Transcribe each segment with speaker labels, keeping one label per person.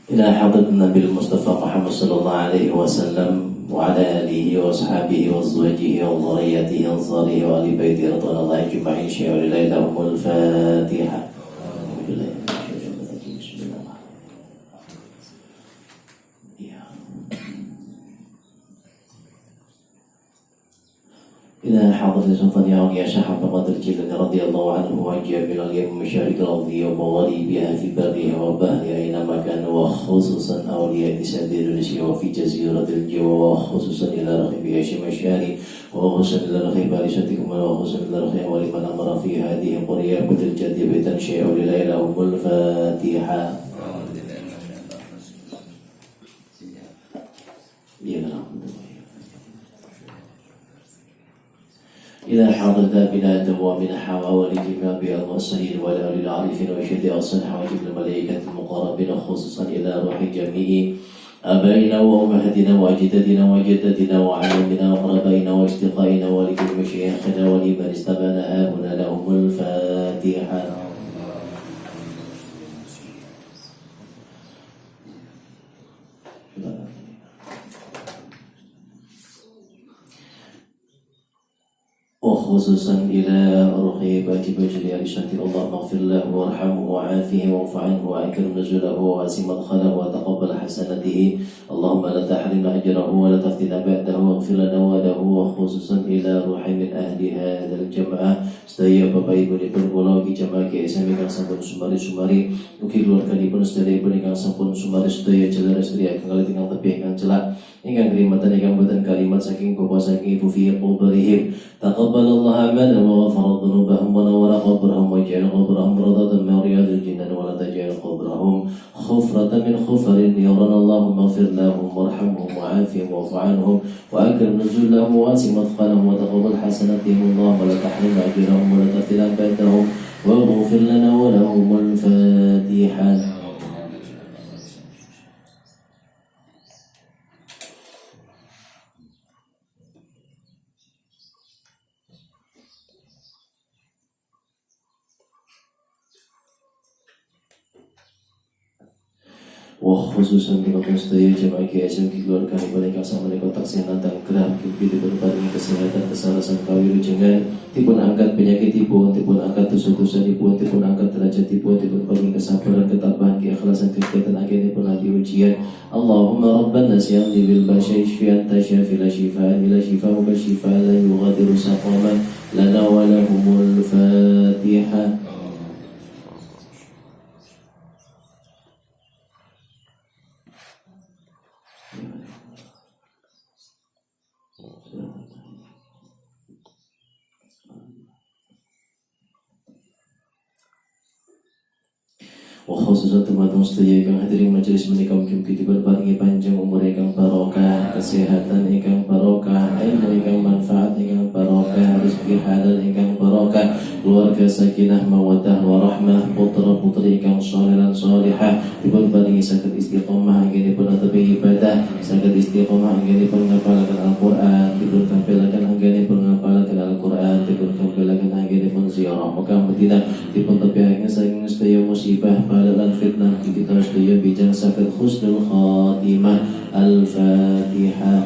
Speaker 1: إلى حضرة النبي المصطفى محمد صلى الله عليه وسلم وعلى آله وأصحابه وأزواجه وذريته وأنصاره وآل بيته رضوان الله أجمعين. شيء ولله لهم الفاتحة. إلى حضرة سلطان يا شيخ عبد القادر الجيلاني رضي الله عنه وجاء من اليوم مشارق الأرضية ومغاربها في برها وبحرها أينما كان وخصوصا أولياء سد إندونيسيا وفي جزيرة الجوا وخصوصا إلى رغب هاشم الشاري وخصوصا إلى رغب بارشتكم وخصوصا إلى رغب ولمن أمر في هذه القرية بالجد بتنشئ ولله لهم الفاتحة. إلى حضرة بلاد ومن حوالي جميع المرسلين والأولي العارفين وشهداء الصالحين وجب الملائكة المقربين خصوصا إلى روح جميع آبائنا وأمهاتنا وأجدادنا وجداتنا وعلمنا وأقربائنا وأصدقائنا ولكل مشايخنا ولمن استبان هنا لهم الفاتحة. وخصوصا إلى رقيبات بجل أرشاد اللهم اغفر له وارحمه وعافه واعف عنه وأكرم نزله وواسع مدخله وتقبل حسناته اللهم لا تحرمنا أجره ولا تفتنا بعده واغفر لنا وله. وخصوصا إلى روح من أهل هذا الجماعة sedaya Bapak Ibu dipun kula ugi jamaah GSM ingkang sampun sumari ugi keluarganipun sedherekipun ingkang sampun sumari sedaya jalar istri ingkang kalih ingkang tebih ingkang celak ingkang kalimatan ingkang boten kalimat saking bapak saking ibu fi quburihim taqabbalallahu a'malahum wa ghafara dhunubahum wa nawwara qabrahum wa ja'ala qabrahum rawdatan min riyadil jinan wa la taj'al qabrahum khufratan min khufarin niran. Allahumma ighfir lahum warhamhum wa'afihim wa'fu 'anhum wa akrim nuzulahum wa wasi' madkhalahum wa taqabbal hasanatihim. Allahumma la tahrimna ajrahum wa la taftina ba'dahum waghfir lana wa lahum al-Fatihah. Khususan terima sedaya jemaah GSM keluarga mereka sama mereka taksiran dan kerap kita berbaring kesehatan kesalahan kawilujengan tipun angkat penyakit tipun angkat dosa-dosa tipun angkat derajat tipun baring kesabaran ketabahan keikhlasan kegiatan agen pun lagi ujian. Allahumma rabbana siyamni bil basyai syfi'an tasyafi la syifa'an ila syifa'u ka syifa'an la yughadiru saqaman lana wa lahumul Fatihah. Khususnya teman-teman setia yang hadirin majelis menika mugi diberparingi panjang umur ingkang barokah, kesehatan ingkang barokah, ilmu ingkang manfaat ingkang barokah, rezeki halal ingkang barokah, keluarga sakinah mawaddah warahmah, putra-putri ingkang shalih lan shalihah, diberparingi saged istiqomah anggenipun tepi ibadah, saged istiqomah anggenipun ngapalaken Al-Qur'an, dipuntampilaken anggenipun ngapalaken Al-Qur'an, dipuntampilaken anggenipun ziarah Mekah Madinah, dipuntampilaken saking sedaya musibah dan fitnah kita sedaya bijak sakit husnul khatimah. Al-Fatihah.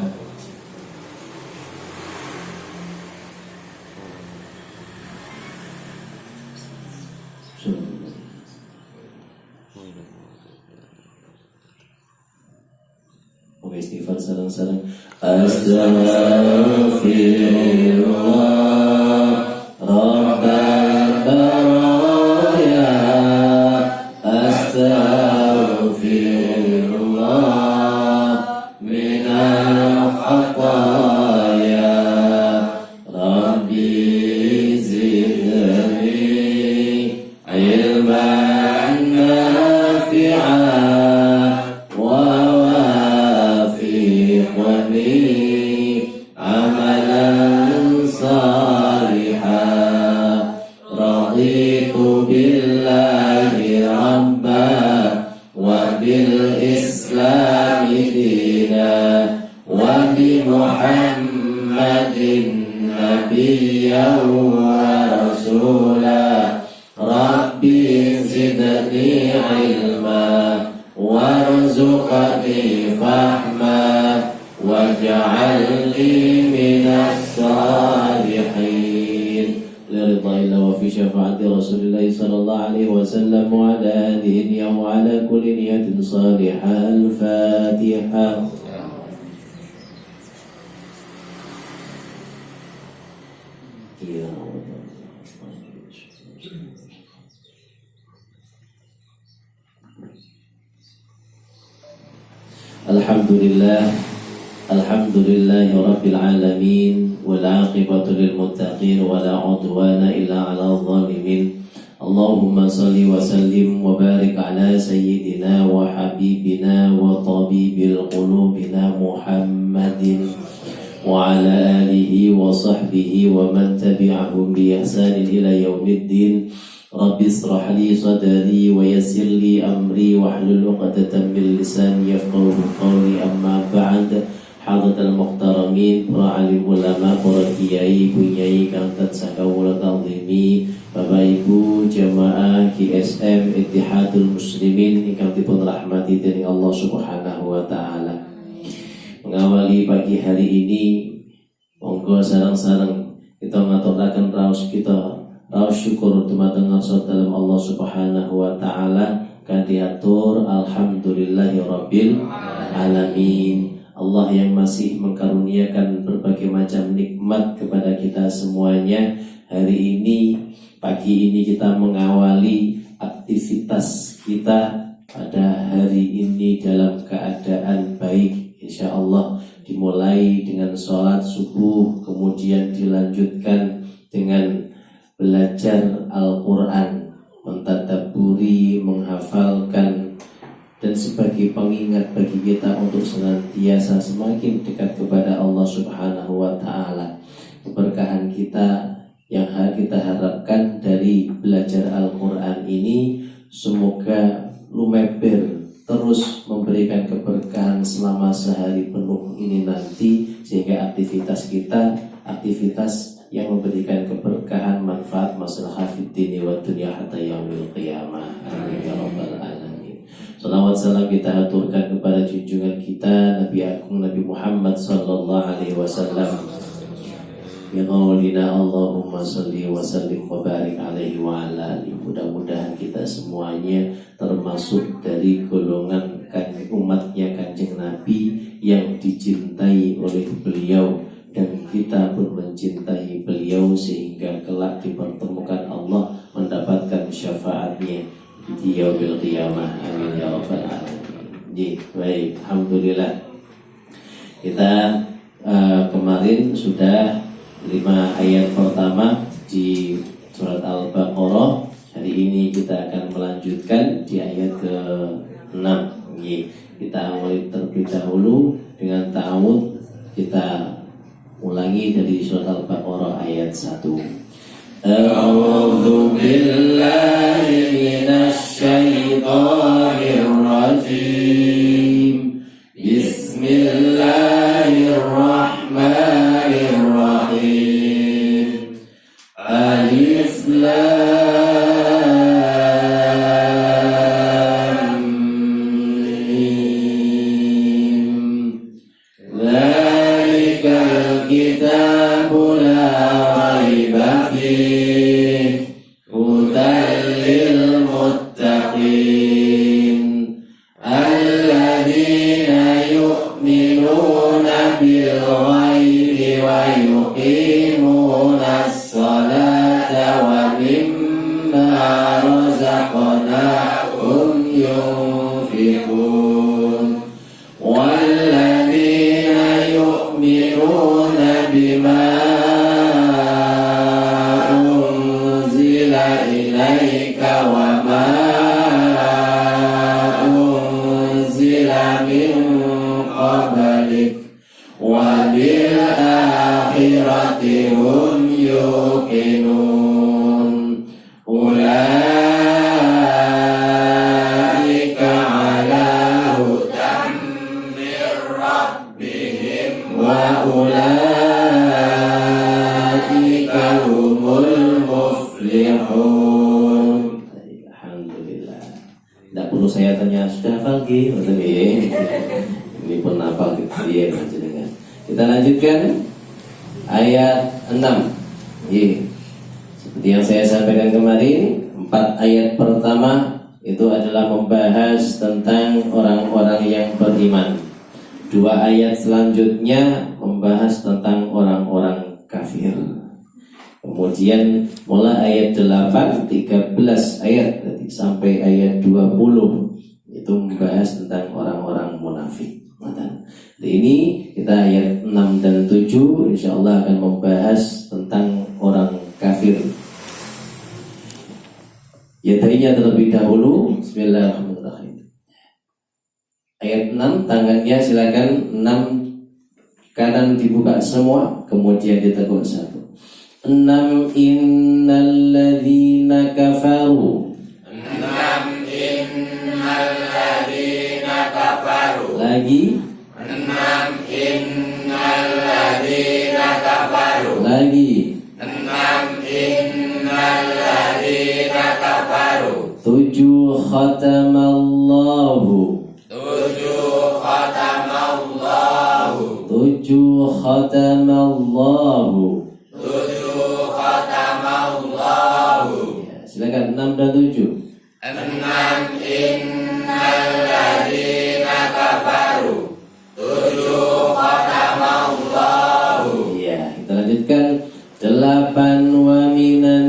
Speaker 1: Oke, istighfar sareng-sareng. Astaghfirullah Rabbal baraya. Astaghfirullah minal khataya. Rabbi zidni ilman nafi'an wa wafiqni amalan salihan. Raditu billahi rabban wa bil islami dinan wa bi Muhammadin nabiyyan wa rasulan. Rabbi زدني علما وارزقني فهما واجعلني من الصالحين لرضا الله وفي شفاعة رسول الله صلى الله عليه وسلم وعلى هذه النية وعلى كل نية صالحة. الفاتحة. Alhamdulillah Rabbil Alamin wal aqibatu lil muttaqin wa la udwana illa 'alal zalimin. Allahumma salli wa sallim wa barik ala sayyidina wa habibina wa tabibil qulubina Muhammadin wa ala alihi wa sahbihi wa man tabi'ahum bi ihsanin ila yaumiddin. Rabbi israh li sadri wa yassir li amri wahlul 'uqdatam min lisani yafqahu qawli. Amma ba'd. Hadirin muhtaramin, para alim ulama, para kiai, bunyai kang tansah kawula ta'zimi, Bapak Ibu jamaah GSM Ittihadul Muslimin ingkang dipun rahmati dening Allah Subhanahu wa taala. Mengawali pagi hari ini, monggo sareng-sareng kita ngaturaken raos syukur dumateng dalam Allah Subhanahu wa taala kan diatur alhamdulillahirabbil alamin. Allah yang masih mengkaruniakan berbagai macam nikmat kepada kita semuanya. Hari ini, pagi ini kita mengawali aktivitas kita pada hari ini dalam keadaan baik, insya Allah. Dimulai dengan sholat subuh, kemudian dilanjutkan dengan belajar Al-Quran, mentadabburi, menghafalkan, dan sebagai pengingat bagi kita untuk senantiasa semakin dekat kepada Allah Subhanahu wa taala. Keberkahan kita yang kita harapkan dari belajar Al-Qur'an ini semoga lumeber terus memberikan keberkahan selama sehari penuh ini nanti, sehingga aktivitas kita aktivitas yang memberikan keberkahan, manfaat, maslahah fid dini wa dunya hatta yaumil qiyamah. Amin ya rabbal alamin. Salawat salam kita aturkan kepada junjungan kita Nabi Agung Nabi Muhammad sallallahu alaihi wasallam. Ya qaulina Allahumma salli wa sallim wa barik alaihi wa ala alihi. Mudah-mudahan kita semuanya termasuk dari golongan umatnya Kanjeng Nabi yang dicintai oleh beliau, dan kita pun mencintai beliau sehingga kelak dipertemukan Allah mendapatkan syafaatnya di yaumil qiyamah. Amin ya rabbal alamin. Baik, alhamdulillah. Kita kemarin sudah 5 ayat pertama di surat Al-Baqarah. Hari ini kita akan melanjutkan di ayat ke-6. Kita awali terlebih dahulu dengan ta'awudz. Kita ulangi dari surat Al-Baqarah ayat 1. A'udzu billahi minasy syaithanir rajim. Bismillahirrahmanirrahim. Alif lam mim. Dzalikal kitabu la raiba fihi hudal lil muttaqin alladzina yu'minuna bil ghaibi wa yuqimunas salata wa mimma razaqnahum yunfiqun walladzina yu'minuna bima unzila ilaika wa ma unzila min qablik wa bil akhirati hum yuqinun ulaika ala hudan min rabbihim wa ulaika humul muflihun. Alhamdulillah. Tidak perlu saya tanya sudah hafal nggih, ngoten nggih. Ini pun hafal piye panjenengan. Kita lanjutkan ayat 6. Nggih. Seperti yang saya sampaikan kemarin, 4 ayat pertama itu adalah membahas tentang orang-orang yang beriman. 2 ayat selanjutnya membahas tentang orang-orang kafir. Kemudian mulai ayat 8, 13 ayat sampai ayat 20 itu membahas tentang orang-orang munafik. Jadi ini kita ayat 6 dan 7 insyaallah akan membahas tentang orang kafir. Ya tadinya terlebih dahulu. Bismillahirrahmanirrahim. Ayat 6, tangannya silakan 6 kanan dibuka semua, kemudian diteguk 1. 6 innalladzina kafaru.
Speaker 2: 6 innalladzina kafaru.
Speaker 1: Lagi.
Speaker 2: 6 innalladzina kafaru.
Speaker 1: Lagi.
Speaker 2: 6 innalladzina kafaru.
Speaker 1: 7 khatamallahu.
Speaker 2: 7 khatamallahu.
Speaker 1: 7 khatamallahu.
Speaker 2: 7 khatamallahu.
Speaker 1: Ya, silakan 6 dan 7.
Speaker 2: 6 innalladzina kafaru. 7 khatamallahu.
Speaker 1: Ya, kita lanjutkan 8 wa minan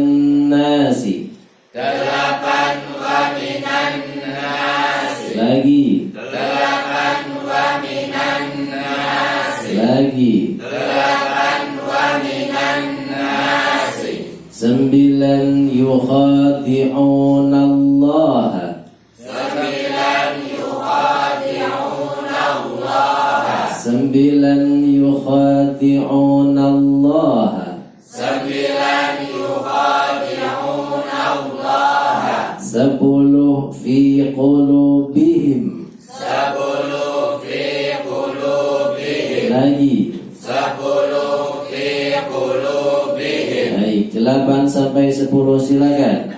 Speaker 1: nasi.
Speaker 2: 8 wa minan nasi.
Speaker 1: Lagi.
Speaker 2: 8 wa minan nasi.
Speaker 1: Lagi.
Speaker 2: 8 wa minan nasi.
Speaker 1: 9 yukhadi'una Allah.
Speaker 2: 9 yukhadi'una Allah.
Speaker 1: 9 yukhadi'una Allah.
Speaker 2: 9 yukhadi'una Allah.
Speaker 1: 10 fi qulubihim.
Speaker 2: 10 fi qulubihim.
Speaker 1: Lagi.
Speaker 2: 10 fi qulubihim.
Speaker 1: Baik, 8 sampai 10 silakan.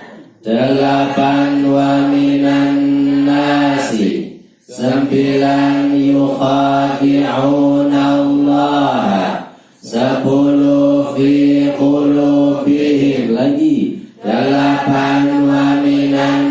Speaker 1: 8 wa minan nasi. 9 yukhadi'una Allah. 10 fi qulubihim. Lagi. 8 wa minan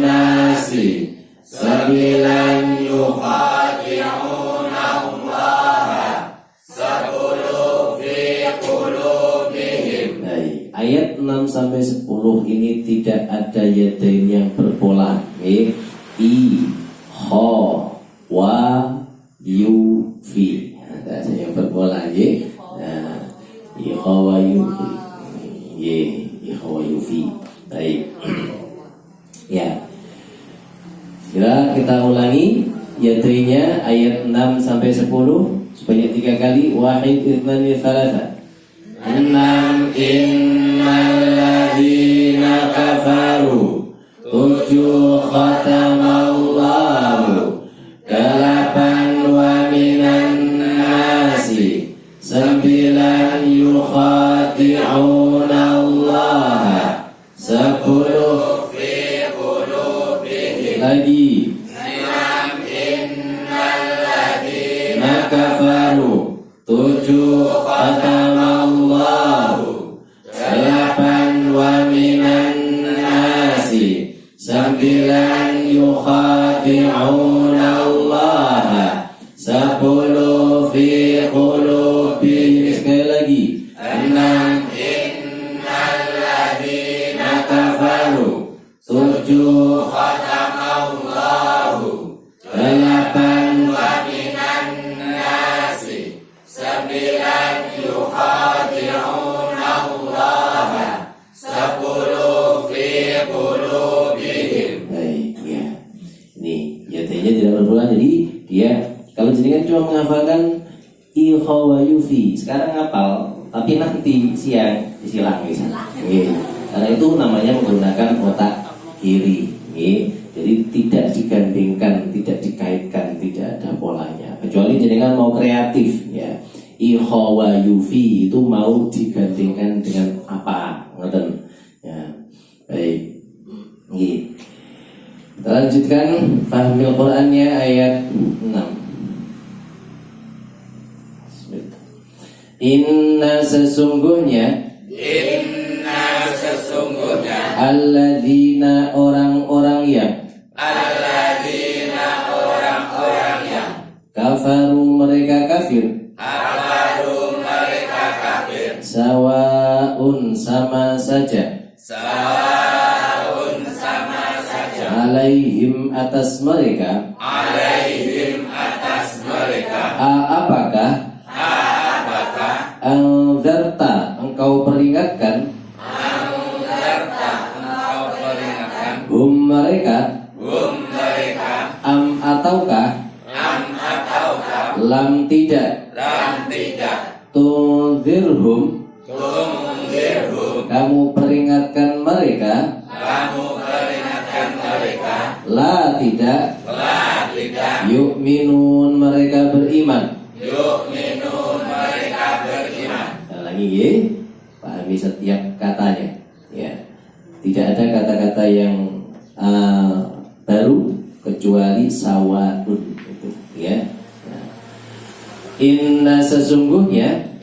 Speaker 1: nasi. 9
Speaker 2: yukhadi'una Allah. 10 fi qulubihim.
Speaker 1: Baik, ayat 6 sampai 10 ini tidak ada yadain yang berpola. I, ho, wa, yu, fi. Ada yang berpola. Nah, i, ho, wa, yu, fi. I, ho, wa, yu, fi. Baik. Ya. Kita ulangi yadainnya ayat 6 sampai 10 sebanyak 3 kali. Wahid, itnani, thalatha. 6 innalladzina kafaru. 7 khatamallahu. 8 wa minan nasi. 9 yukhadi'una Allah. 10
Speaker 2: fi qulubihim.
Speaker 1: lagi.
Speaker 2: 6 innalladzina
Speaker 1: Kafaru. 7 khatamallahu. 8 wa minan nasi. 9 yukhadi'una Allah. 10 fi qulubihim. Sekali lagi. 6
Speaker 2: innalladzina
Speaker 1: kafaru. 7
Speaker 2: khatamallahu.
Speaker 1: 8
Speaker 2: wa minan nasi. 9 yukhadi'una Allah. 10 fi qulubihim.
Speaker 1: Baik, ya. Ini yadanya tidak berulang, jadi dia kalau jenengan cuma menghafalkan ikhwa yufi, sekarang hafal, tapi nanti siang disilang misalnya. Karena itu namanya menggunakan otak kiri. Jadi tidak digandingkan, tidak dikaitkan, tidak ada polanya. Kecuali jenengan mau kreatif, ya. Ikhwa yufi itu mau digandingkan dengan apa? Ngoten. Ya. Baik. Kita lanjutkan Fahmil Qur'annya ayat 6. Inna sesungguhnya alladzina orang-orang yang kafaru mereka kafir sawaun sama saja alaihim atas mereka apakah anzarta engkau peringatkan hum mereka am ataukah lam tidak tunzirhum kamu peringatkan mereka la tidak yu'minun mereka beriman. Lagi ya, pahami setiap katanya ya. Tidak ada kata-kata yang baru kecuali sawaun itu ya. Nah. Inna sesungguhnya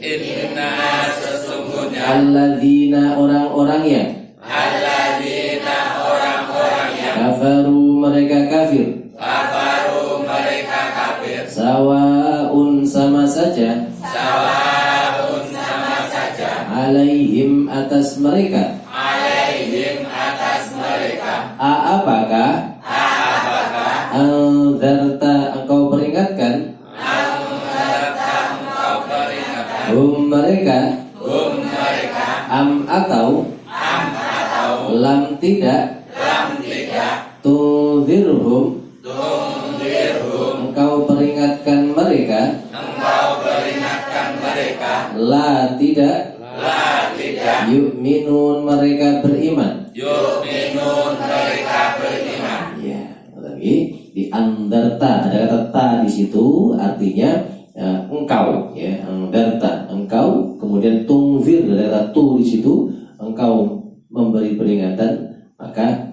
Speaker 1: alladzina orang-orang yang kafaru mereka kafir sawaun sama saja alaihim atas mereka apakah anzarta engkau peringatkan hum mereka am atau lam tidak tunzirhum engkau peringatkan mereka la tidak yu'minun mereka beriman. Ya, lagi di andarta ada kata ta di situ artinya engkau ya, andarta engkau, kemudian tungfir ada kata tu di situ engkau memberi peringatan, maka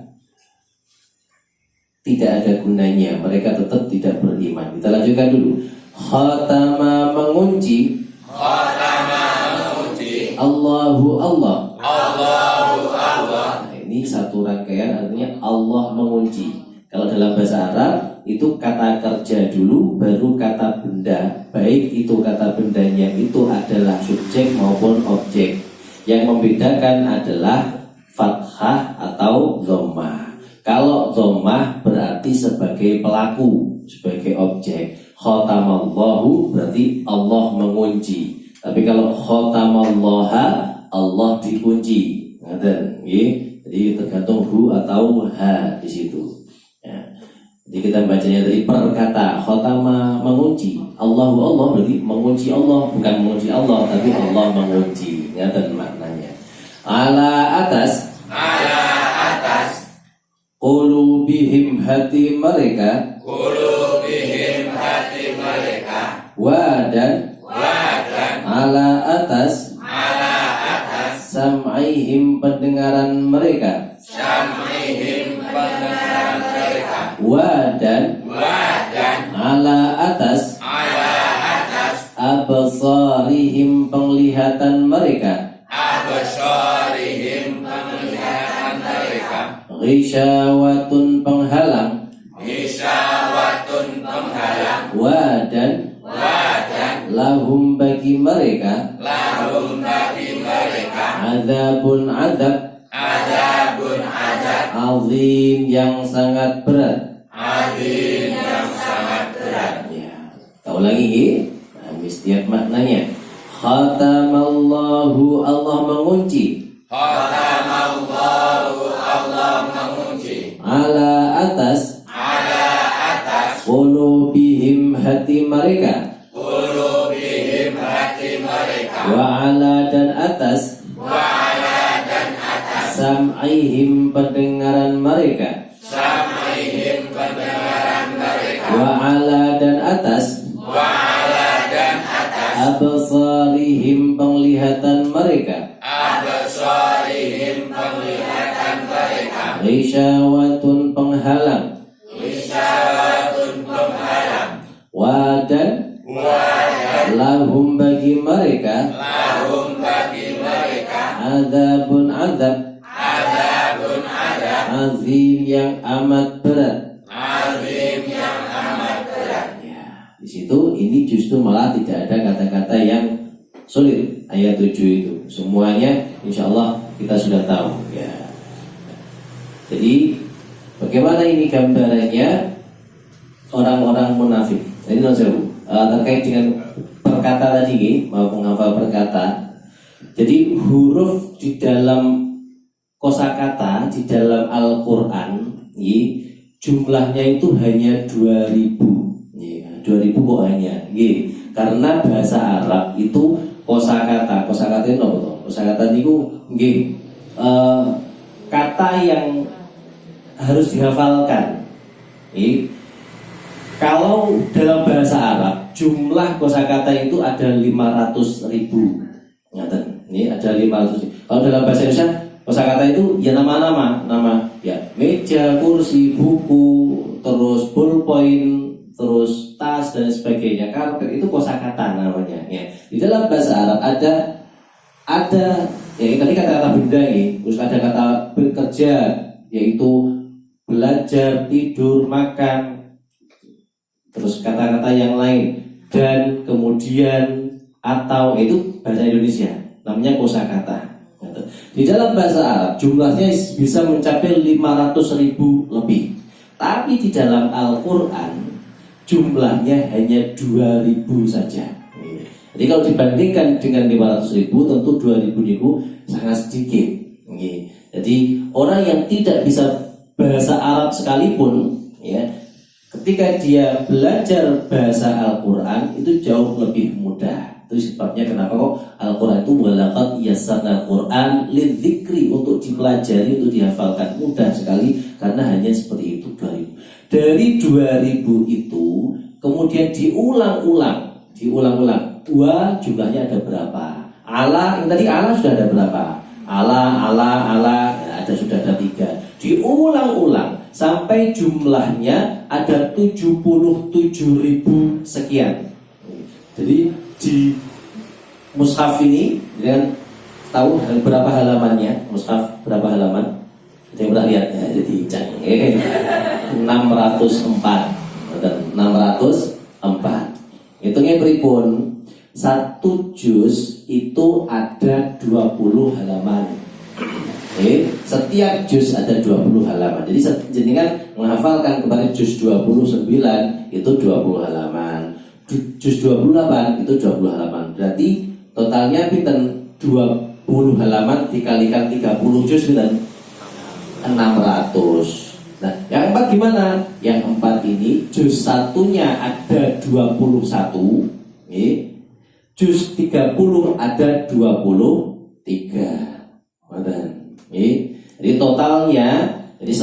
Speaker 1: tidak ada gunanya, mereka tetap tidak beriman. Kita lanjutkan dulu. Khatama mengunci Allahu Allah. Nah, ini satu rangkaian artinya Allah mengunci. Kalau dalam bahasa Arab itu kata kerja dulu baru kata benda, baik itu kata bendanya itu adalah subjek maupun objek. Yang membedakan adalah fathah atau dhammah. Kalau dhammah berarti sebagai pelaku, sebagai objek. Khatamallahu berarti Allah mengunci. Tapi kalau khotamallaha Allah dikunci. Ngaten nggih. Jadi tergantung hu atau ha di situ. Ya. Jadi kita bacanya dari per kata khotama mengunci. Allahu Allah berarti mengunci Allah, bukan mengunci Allah tapi Allah mengunci. Ngaten maknanya. Ala atas qulubihim hati mereka wa dan ala atas sam'ihim pendengaran mereka wa dan ala atas absarihim penglihatan mereka ghisyawatun penghalang wa dan lahum bagi mereka azabun azab azim yang sangat berat. Ya, tahu lagi nah, setiap maknanya. Khatamallahu Allah mengunci ala atas qulubihim hati mereka wa ala dan atas sam'ihim pendengaran mereka wa ala dan atas absarihim penglihatan mereka ghisyawatun penghalang azim yang amat berat.
Speaker 2: Azim yang amat berat.
Speaker 1: Ya, di situ ini justru malah tidak ada kata-kata yang sulit. Ayat 7 itu semuanya insya Allah kita sudah tahu ya. Jadi bagaimana ini gambarannya orang-orang munafik. Ini terkait dengan perkata tadi, mau menghafal perkata. Jadi huruf di dalam kosakata di dalam Al-Quran jumlahnya itu hanya 2000. 2000 kok hanya. Karena bahasa Arab itu kosakata itu apa toh? Kosakata itu kata yang harus dihafalkan. Kalau dalam bahasa Arab jumlah kosakata itu ada 500.000. Ini ada 500. Kalau dalam bahasa Indonesia kosakata itu ya nama-nama, nama ya meja, kursi, buku, terus ballpoint, terus tas dan sebagainya. Karpet itu kosakata namanya. Ya. Di dalam bahasa Arab ada ya tadi kata-kata benda terus ada kata bekerja yaitu belajar, tidur, makan, terus kata-kata yang lain dan kemudian atau itu bahasa Indonesia namanya kosakata. Di dalam bahasa Arab jumlahnya bisa mencapai 500.000 lebih. Tapi di dalam Al-Quran jumlahnya hanya 2.000 saja. Jadi kalau dibandingkan dengan 500.000 tentu 2.000 itu sangat sedikit. Jadi orang yang tidak bisa bahasa Arab sekalipun ya, ketika dia belajar bahasa Al-Quran itu jauh lebih mudah. Itu sebabnya kenapa kok Al-Quran itu walaqad yassarna Al-Quran lidzikri, untuk dipelajari, untuk dihafalkan mudah sekali karena hanya seperti itu 2000. Dari 2000 itu kemudian diulang-ulang. Dua jumlahnya ada berapa? Ala, yang tadi ala sudah ada berapa? Ala ada sudah ada 3. Diulang-ulang sampai jumlahnya ada 77.000 sekian. Jadi di mushaf ini dengan tahu berapa halamannya? Mushaf berapa halaman? Ada yang pernah lihat ya? Jadi 604. Hitungnya pripun? Satu juz itu ada 20 halaman. Setiap juz ada 20 halaman. Jadi jenengan menghafalkan kemarin juz 29 itu 20 halaman. Juz 28 itu 20 halaman. Berarti totalnya pinten 20 halaman dikalikan 30 juz pinten 600. Nah, yang 4 gimana? Yang 4 ini juz satunya ada 21, juz 30 ada 23. Jadi totalnya, jadi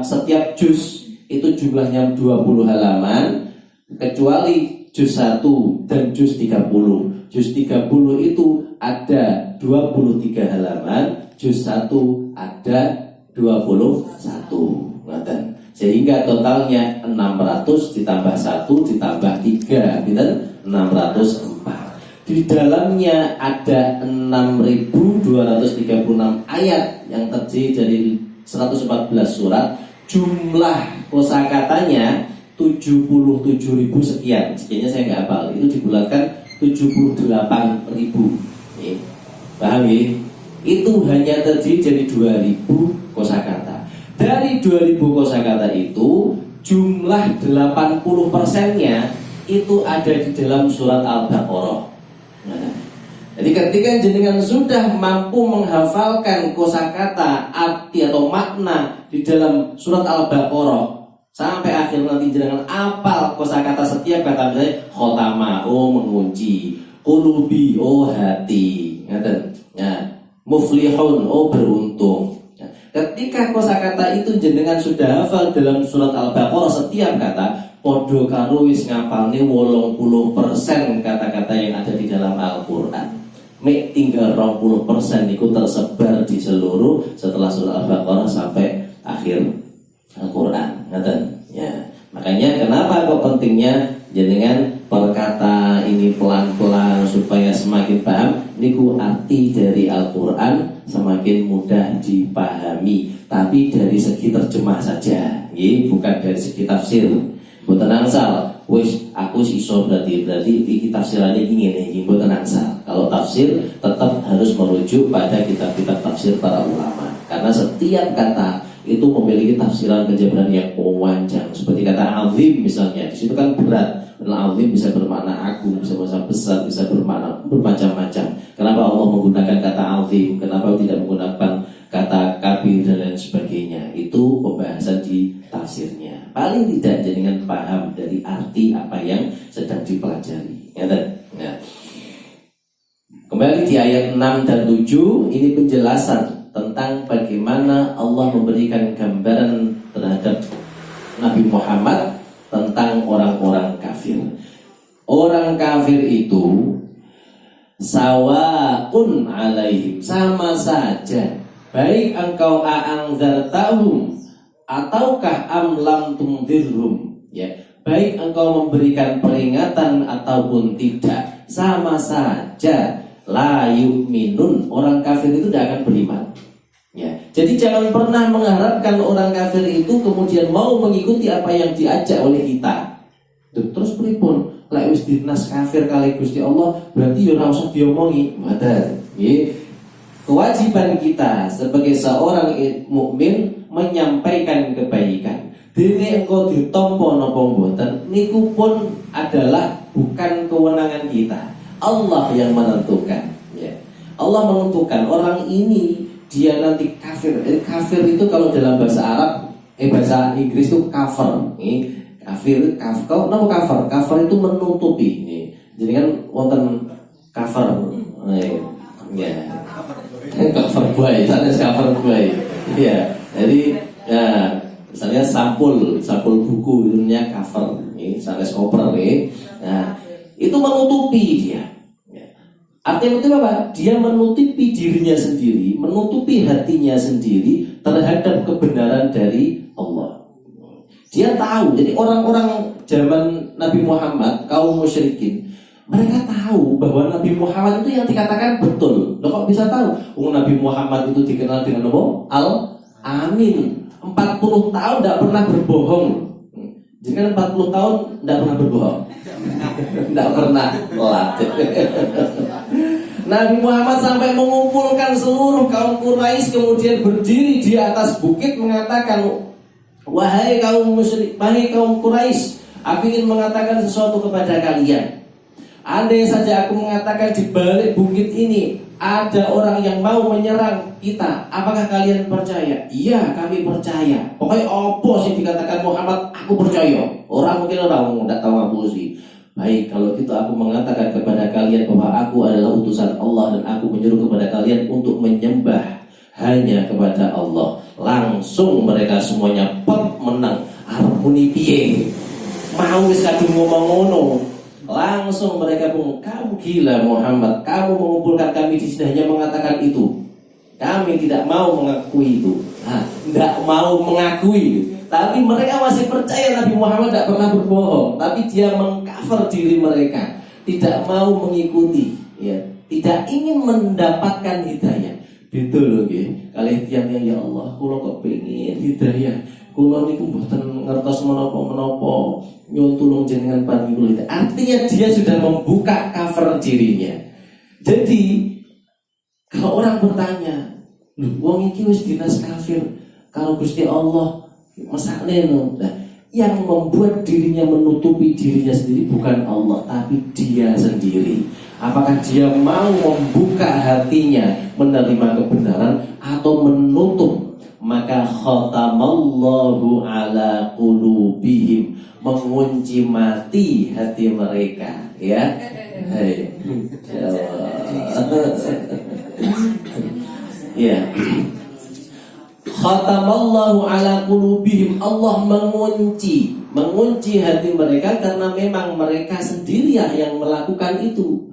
Speaker 1: setiap juz itu jumlahnya 20 halaman, kecuali juz 1 dan juz 30. Juz 30 itu ada 23 halaman, juz 1 ada 21. Sehingga totalnya 600 ditambah 1 ditambah 3 benar 604. Di dalamnya ada 6.236 ayat yang terdiri dari 114 surat. Jumlah kosakatanya 77.000 sekian. Sekiannya saya nggak hafal. Itu dibulatkan 78.000. Paham ya? Itu hanya terdiri dari 2.000 kosakata. Dari 2.000 kosakata itu jumlah 80%-nya itu ada di dalam surat Al-Baqarah. Jadi ketika jenengan sudah mampu menghafalkan kosakata, arti atau makna di dalam surat Al-Baqarah sampai akhir nanti jenengan apal kosakata setiap kata, misalnya khotama, oh mengunci, qulubi, oh hati, muflihun, oh beruntung. Ketika kosakata itu jenengan sudah hafal dalam surat Al-Baqarah setiap kata, podo karo wis ngapalne 80% kata-kata yang ada di dalam Al-Qur'an. Mek tinggal 20% itu tersebar di seluruh setelah surat Al-Baqarah sampai akhir Al-Qur'an. Ya. Makanya kenapa kok pentingnya jenengan perkata ini pelan-pelan supaya semakin
Speaker 3: semakin paham niku arti dari Al-Qur'an semakin mudah dipahami, tapi dari segi terjemah saja, bukan dari segi tafsir. Mboten angsal, wis aku iso berarti iki tafsirane iki ngene iki, mboten angsal. Kalau tafsir tetap harus merujuk pada kitab-kitab tafsir para ulama, karena setiap kata itu memiliki tafsiran kejabaran yang panjang. Seperti kata azim misalnya, di situ kan berat. Azim bisa bermakna agung, bisa bermakna besar, bisa bermakna bermacam-macam. Kenapa Allah menggunakan kata azim? Kenapa tidak menggunakan kata kabir dan lain sebagainya? Itu pembahasan di tafsirnya. Paling tidak jenengan paham dari arti apa yang sedang dipelajari. Ya. Kembali di ayat 6 dan 7, ini penjelasan tentang bagaimana Allah memberikan gambaran terhadap Nabi Muhammad tentang orang-orang kafir. Orang kafir itu sawaun alaihim, sama saja, baik engkau a'angzartahum ataukah am lam tundirhum, ya, baik engkau memberikan peringatan ataupun tidak, sama saja, la yu'minun, orang kafir itu tidak akan beriman. Ya, jadi jangan pernah mengharapkan orang kafir itu kemudian mau mengikuti apa yang diajak oleh kita. Terus pripun? Lek wis dinas kafir kali Gusti Allah, berarti ya ora usah diomongi. Mboten. Nggih. Kewajiban kita sebagai seorang mukmin menyampaikan kebaikan. Dene engko ditampa napa mboten niku pun adalah bukan kewenangan kita. Allah yang menentukan, ya. Allah menentukan orang ini dia nanti kafir. Kafir itu kalau dalam bahasa Arab, bahasa Inggris itu kafir. Kafir, kalau nama kafir, kafir itu menutupi. Jadi kan wonten kafir, ya, kafir boy, sana kafir boy. Ya, jadi ya, misalnya sampul buku itu namanya kafir. Sana koper, nah itu menutupi dia. Artinya itu apa? Dia menutupi dirinya sendiri, menutupi hatinya sendiri terhadap kebenaran dari Allah. Dia tahu, jadi orang-orang zaman Nabi Muhammad, kaum musyrikin, mereka tahu bahwa Nabi Muhammad itu yang dikatakan betul. Loh, kok bisa tahu? Nabi Muhammad itu dikenal dengan apa? Al-Amin. 40 tahun tidak pernah berbohong. Jadi kan 40 tahun tidak pernah berbohong. Tidak pernah latih. Nabi Muhammad sampai mengumpulkan seluruh kaum Quraisy, kemudian berdiri di atas bukit mengatakan, wahai kaum musyrik, wahai kaum Quraisy, aku ingin mengatakan sesuatu kepada kalian. Andai saja aku mengatakan di balik bukit ini ada orang yang mau menyerang kita, apakah kalian percaya? Iya, kami percaya. Pokoknya apa sih dikatakan Muhammad, aku percaya. Orang mungkin orang tidak tahu apa sih. Baik, kalau gitu aku mengatakan kepada kalian bahwa aku adalah utusan Allah dan aku menyuruh kepada kalian untuk menyembah hanya kepada Allah. Langsung mereka semuanya menang. Harmoni piye? Mau wis kadung ngomong ngono. Langsung mereka pun, kamu gila Muhammad, kamu mengumpulkan kami di sini hanya mengatakan itu. Kami tidak mau mengakui itu. Tidak mau mengakui. Tapi mereka masih percaya Nabi Muhammad tidak pernah berbohong. Tapi dia mengcover diri mereka, tidak mau mengikuti, ya, tidak ingin mendapatkan hidayah. Gitu loh, kalian tiang ya Allah, kula kok pengen hidayah. Kula niku mboten ngertos menapa-menapa, nyuwun tulung jenengan paringi kula hidayah. Artinya dia sudah membuka cover dirinya. Jadi kalau orang bertanya, wong iki wis dinas kafir kalau Gusti Allah, masakne no. Nah, yang membuat dirinya menutupi dirinya sendiri bukan Allah, tapi dia sendiri. Apakah dia mau membuka hatinya menerima kebenaran atau menutup? Maka khatamallahu ala qulubihim, mengunci mati hati mereka, ya. Hai. Ya. Khatamallahu ala qulubihim, Allah mengunci hati mereka karena memang mereka sendiri yang melakukan itu.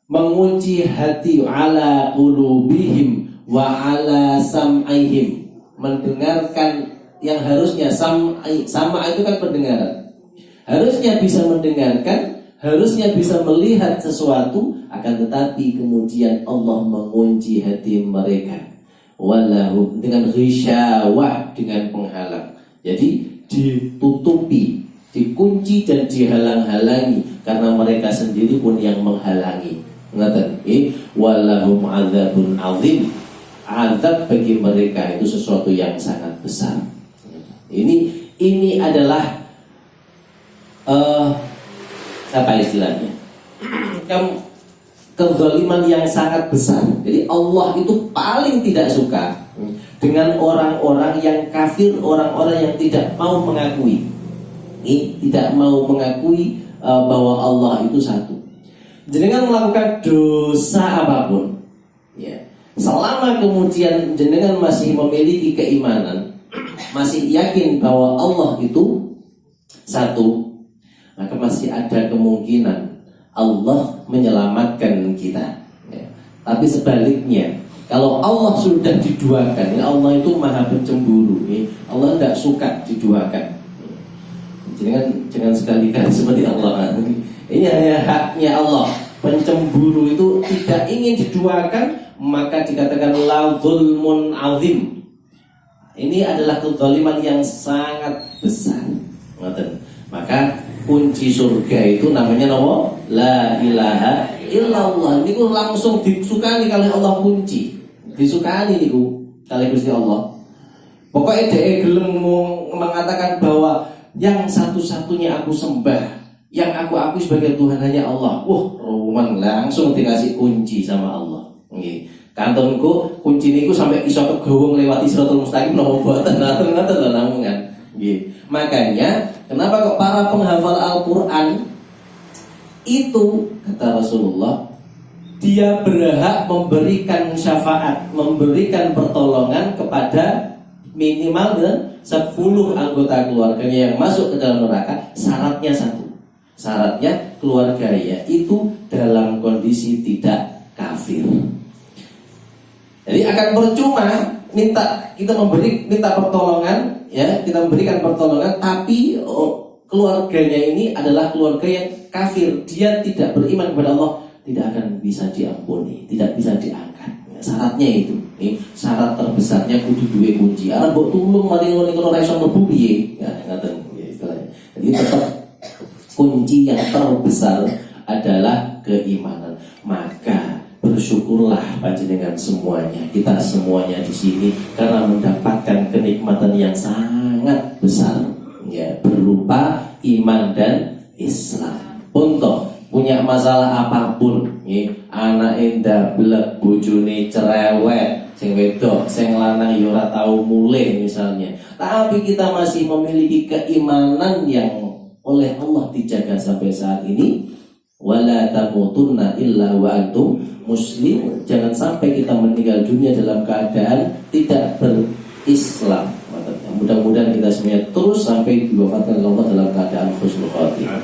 Speaker 3: Mengunci hati, ala qulubihim wa ala sam'ihim, mendengarkan yang harusnya sama itu kan pendengaran. Harusnya bisa mendengarkan, harusnya bisa melihat sesuatu, akan tetapi kemudian Allah mengunci hati mereka walahum dengan ghisyawah, dengan penghalang. Jadi ditutupi, dikunci dan dihalang-halangi karena mereka sendiri pun yang menghalangi. Ngaten, walahum adzabun azim. Azab bagi mereka itu sesuatu yang sangat besar. Ini adalah apa istilahnya? Kezaliman yang sangat besar. Jadi Allah itu paling tidak suka dengan orang-orang yang kafir, orang-orang yang tidak mau mengakui. Tidak mau mengakui bahwa Allah itu satu. Jenengan melakukan dosa apapun, ya, selama kemudian jenengan masih memiliki keimanan, masih yakin bahwa Allah itu satu, maka masih ada kemungkinan Allah menyelamatkan kita, ya. Tapi sebaliknya, kalau Allah sudah diduakan, ya, Allah itu maha pencemburu, ya. Allah tidak suka diduakan. Jangan sekali-kali seperti Allah. Ini hanya haknya Allah. Pencemburu itu tidak ingin diduakan, maka dikatakan la zulmun azim. Ini adalah kezaliman yang sangat besar. Maka kunci surga itu namanya nama la ilaha illallah. Niku langsung disukani kali Allah kunci. Disukani niku kali Gusti Allah. Pokoknya dia gelem mengatakan bahwa yang satu-satunya aku sembah, yang aku akui sebagai Tuhan hanya Allah. Roman langsung dikasih kunci sama Allah. Nggih. Kantonku kunci niku sampai iso kegowong lewati Siratal Mustaqim napa boten ngaten lho namungan. Nggih. Makanya kenapa kok para penghafal Al-Qur'an itu kata Rasulullah dia berhak memberikan syafaat, memberikan pertolongan kepada minimal 10 anggota keluarganya yang masuk ke dalam neraka. Syaratnya satu. Syaratnya keluarganya itu dalam kondisi tidak kafir. Jadi akan percuma minta pertolongan, ya, kita memberikan pertolongan, tapi keluarganya ini adalah keluarga yang kafir, dia tidak beriman kepada Allah, tidak akan bisa diampuni, tidak bisa diangkat. Ya, syaratnya itu, syarat terbesarnya kudu duwe kunci. Arep mbok tulung mari ngene ora iso mlebu piye? Ya, ngaten istilahnya. Jadi tetap kunci yang terbesar adalah keimanan. Maka bersyukurlah panjenengan semuanya, kita semuanya di sini karena mendapatkan kenikmatan yang sangat besar, ya, berupa iman dan Islam. Untuk punya masalah apapun, ya, anak endah blek, bojone cerewet, sing wedok, sing lanang ya ora tau mulih misalnya, tapi kita masih memiliki keimanan yang oleh Allah dijaga sampai saat ini. Wala tamutunna illa wa antum muslim. Jangan sampai kita meninggal dunia dalam keadaan tidak berislam. Mudah-mudahan kita semuanya terus sampai diwafatkan Allah dalam keadaan husnul khatimah.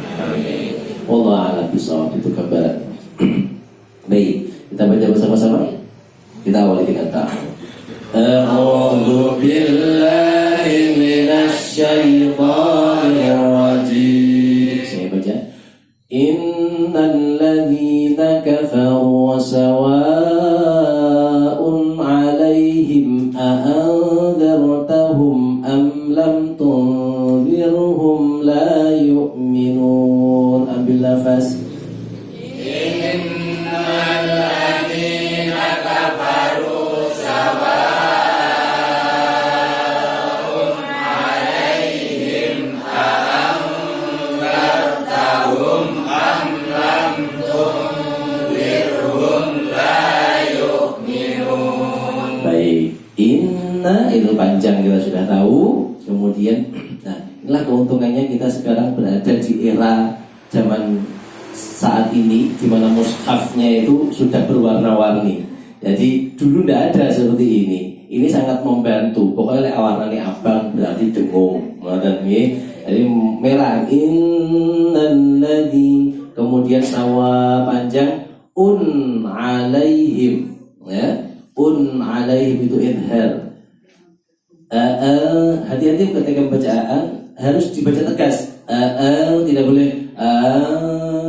Speaker 3: Wallahu a'lam bishawab. Itu kabar. Baik, kita baca bersama-sama. Kita awali dengan A'udzu billahi minasy syaithanir rajim. Saya baca. Innal ladzina kafaru sawa'un 'alaihim a'anzartahum am lam tunzirhum la yu'minun. Ambil nafas. Innal ladzina kafaru sawa'un 'alaihim a'anzartahum am lam tunzirhum la yu'minun. Baik, inna itu panjang kita sudah tahu. Kemudian, nah, inilah keuntungannya kita sekarang berada di era zaman saat ini, di mana mushafnya itu sudah berwarna-warni. Jadi dulu tidak ada seperti ini. Ini sangat membantu. Pokoknya warnanya abang berarti dengung. Jadi merah. Innalladzi, kemudian sawa panjang alaihim, ya. Alaihim itu idhar. Hati-hati ketika membaca harus dibaca tegas. Tidak boleh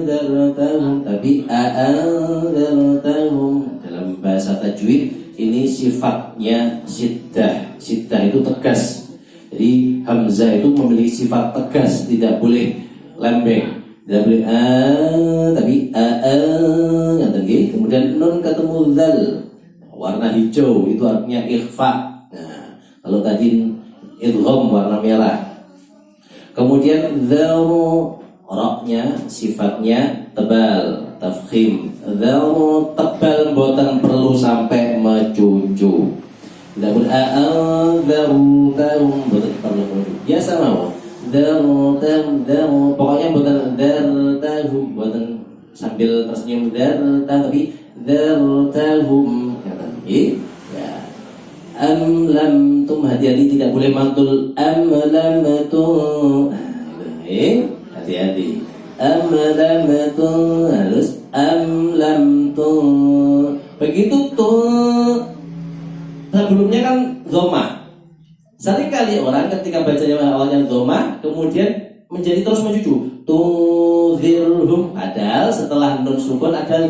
Speaker 3: a'anzartahum, tapi a'anzartahum dalam bahasa tajwid ini sifatnya siddah. Siddah itu tegas. Jadi hamzah itu memiliki sifat tegas, tidak boleh lembeng. Tidak boleh tapi kemudian nun ketemu zal warna hijau itu artinya ikhfa. Nah, kalau tadi idgham warna merah. Kemudian dharu roknya sifatnya tebal, tafkhim. Dharu tebal boten perlu sampai mecucu. Tidak boleh dharu boten perlu. Biasa mau dharu pokoknya boten dhartahum, boten sambil tersenyum tapi dhartahum kata ya. Am lam tum, hati-hati tidak boleh mantul am lam tum. Hati-hati. Am lam tum harus am lam tum. Begitu tuh sebelumnya kan dhamma. Seringkali orang ketika bacanya awalnya dhamma kemudian menjadi terus mencucu tunzirhum, padahal setelah nun sukun ada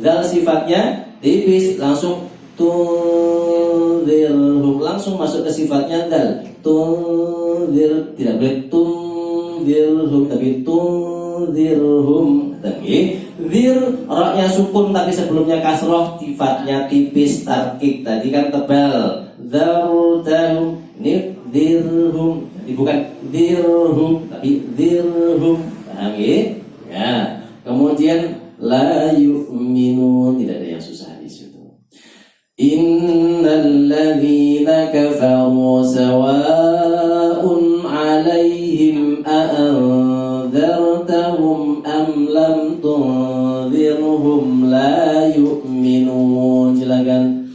Speaker 3: zal sifatnya tipis, langsung tunzirhum langsung masuk ke sifatnya dal. Tunzir tidak boleh tunzirhum tapi tunzirhum. Tapi zir roknya sukun tapi sebelumnya kasroh, sifatnya tipis tarkik, tadi kan tebal. Zartahum ini dirhum, jadi bukan dirhum tapi dirhum, paham ya? Kemudian la yu'minun, tidak ada yang susah di situ. Innal ladzina kafaru sawa'un 'alaihim a'anzartahum am lam tunzirhum la yu'minun. Silakan.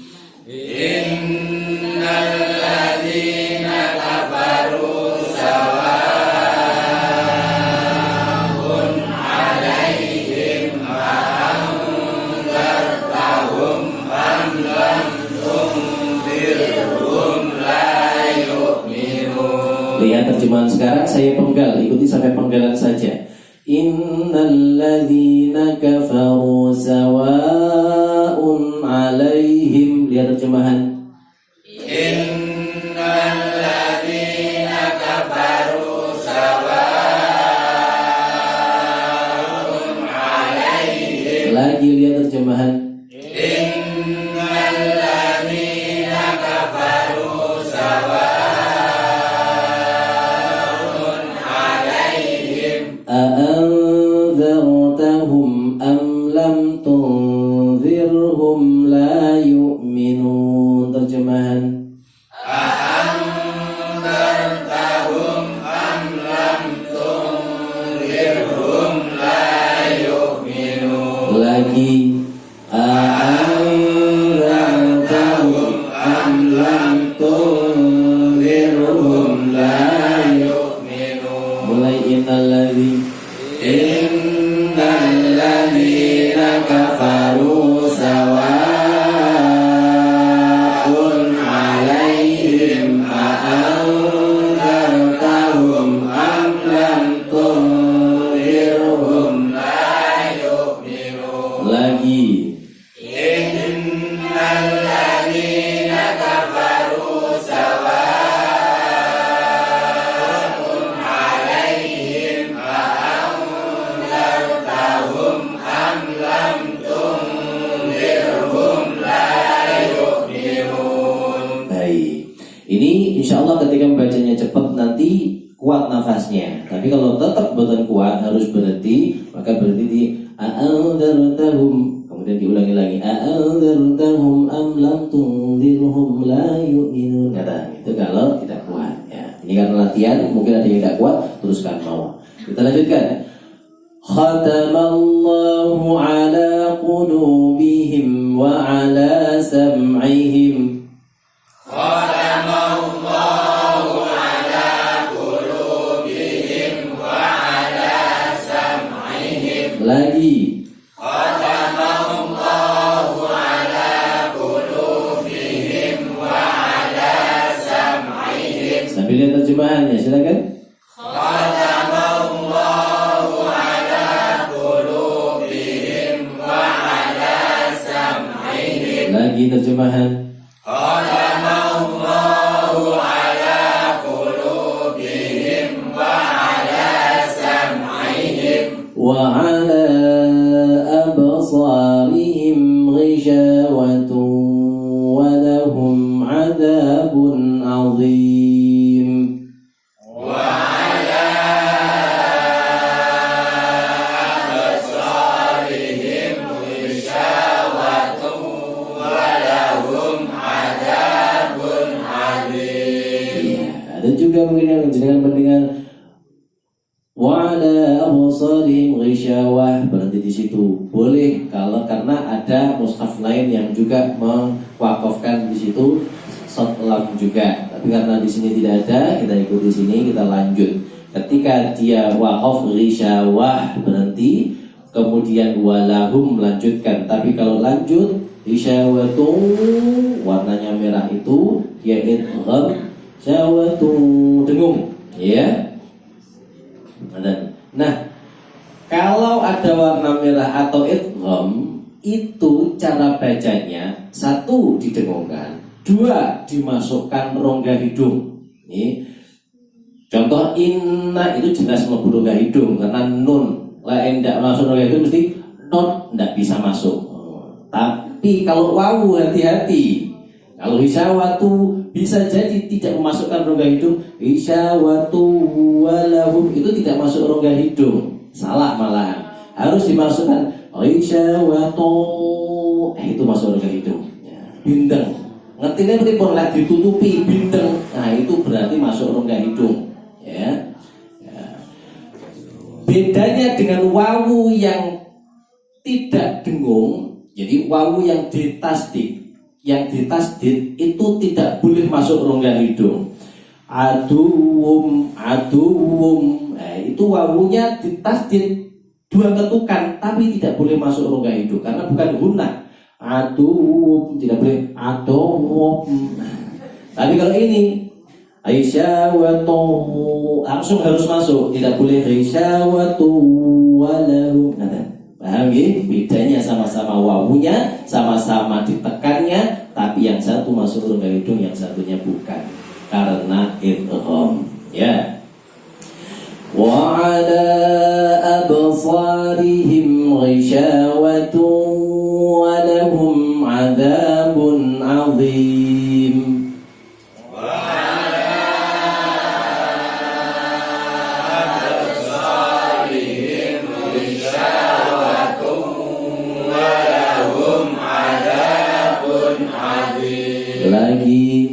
Speaker 2: Innal ladzina kafaru sawa'un 'alaihim a'anzartahum am lam tunzirhum la yu'minun.
Speaker 3: Lihat terjemahan sekarang, saya penggal, ikuti sampai penggalan saja. Innal ladzina kafaru sawa'un 'alaihim. Lihat terjemahan.
Speaker 2: Innal ladzina kafaru sawa'un 'alaihim.
Speaker 3: Lagi lihat terjemahan.
Speaker 2: Innal ladzina kafaru sawa'un 'alaihim.
Speaker 3: A'anzartahum am lam tunzirhum la yu'minun. Terjemahan.
Speaker 2: A'anzartahum am lam tunzirhum la yu'minun.
Speaker 3: Lagi a'anzartahum am lam tunzirhum la yu'minun. Mulai innal ladzina kafaru sawa'un 'alaihim a'anzartahum am lam tunzirhum
Speaker 2: La yu'minun.
Speaker 3: lagi
Speaker 2: Innal ladzina kafaru sawa'un 'alaihim a'anzartahum am lam tunzirhum la yu'minun.
Speaker 3: baik. Ini insya Allah ketika membacanya cepat nanti kuat nafasnya. Tapi kalau tetap boten kuat harus berhenti, maka berhenti di a'anzartahum, kemudian diulangi lagi a'anzartahum am lam tunzirhum la yu'minun. Kata itu kalau tidak kuat ya. Ini karena latihan, mungkin ada yang tidak kuat, teruskan mau. Kita lanjutkan. Khatamallahu ala qulubihim wa ala sam'ihim.
Speaker 2: Khatamallahu ala qulubihim wa ala sam'ihim.
Speaker 3: Lagi
Speaker 2: Khatamallahu ala qulubihim wa ala sam'ihim.
Speaker 3: sambil lihat terjemahannya, silakan.
Speaker 2: Khatamallahu ala qulubihim
Speaker 1: terjemahan.
Speaker 2: Khatamallahu ala qulubihim wa ala sam'ihim
Speaker 1: wa ala absarihim ghishawatun wa lahum 'adzabun 'adzim.
Speaker 2: wa ala absarihim ghishawatun wa lahum adzabun adzim.
Speaker 1: Ada juga mungkin yang jenengan mendengar wa ala absarihim ghishawah, berarti di situ boleh kalau karena ada mushaf lain yang juga mewakafkan di situ short lam juga. Tapi karena di sini tidak ada, kita ikuti sini, kita lanjut. Ketika dia wakaf ghishawah berhenti, kemudian walahum melanjutkan. Tapi kalau lanjut ghishawatun warnanya merah itu dia idgham syawatun dengung, ya. Nah, kalau ada warna merah atau idgham, itu cara bacanya satu didengungkan, dua dimasukkan rongga hidung. Nih, contoh inna itu jelas mlebu rongga hidung karena nun, lain tidak masuk rongga hidung mesti non tidak bisa masuk. Tapi kalau wawu hati-hati. Kalau hisyawatu bisa jadi tidak memasukkan rongga hidung. Hisyawatu walahum itu tidak masuk rongga hidung. Salah malahan. Harus dimasukkan hisyawatu. Itu masuk rongga hidung. Ya. Bindeng. Ngertinya berarti boleh ditutupi bindeng. Nah itu berarti masuk rongga hidung. Ya. Ya. Bedanya dengan wawu yang tidak dengung. Jadi wawu yang ditasdik, yang ditasdid itu tidak boleh masuk rongga hidung. Aduwum, itu wawunya ditasdid dua ketukan, tapi tidak boleh masuk rongga hidung karena bukan gunnah. Aduwum tidak boleh, aduwum. Tapi kalau ini aisyawatu langsung harus masuk, tidak boleh aisyawatu walahu. Paham ya? Bedanya sama-sama wawunya, sama-sama ditekannya, tapi yang satu masuk rongga hidung, yang satunya bukan, karena idgham. Ya. Wa ala absarihim ghishawatun wa lahum 'adzabun 'adzim. Lagi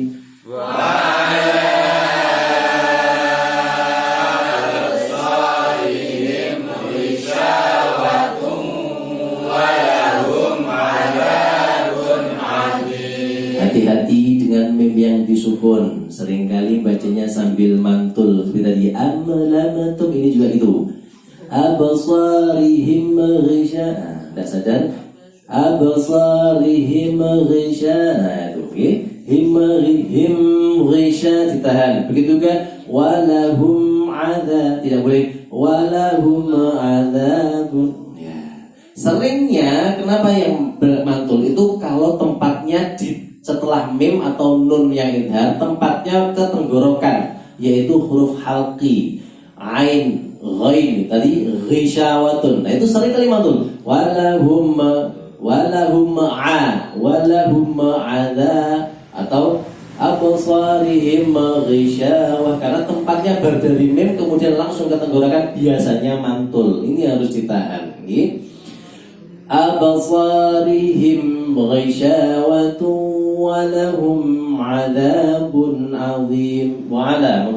Speaker 1: hati-hati dengan mim yang disukun. Seringkali bacanya sambil mantul. Seperti tadi amlamatum, ini juga itu. Absarihim ghishawah. Tidak sadar. Absarihim ghishawah. Itu okay. Him ghishawah ditahan. Begitu juga walahum adzab, tidak boleh walahum adzabun. Ya. Seringnya kenapa yang bermantul itu kalau tempatnya di setelah mim atau nun yang idhar, tempatnya ke tenggorokan, yaitu huruf halqi, ain, ghain, tadi ghishawatun. Nah itu sering kali mantul. Walahum adza atau absarihim ghishawah, karena tempatnya berdari mim kemudian langsung ke tenggorokan biasanya mantul. Ini harus ditahan. Absarihim ghishawatun wa lahum 'adzabun 'adzim. Wa 'ala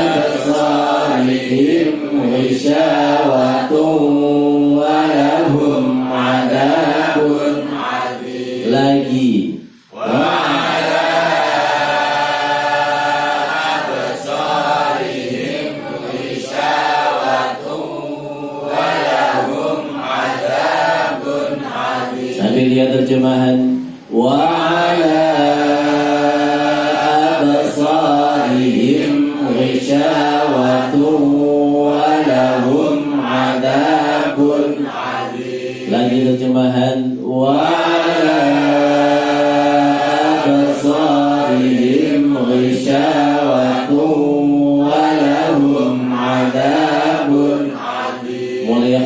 Speaker 1: absarihim ghishawatun wa lahum 'adzabun 'adzim. Lagi lihat terjemahan wa ala terjemahan wa ala absarihim ghishawatun wa lahum adabun adim. Mulai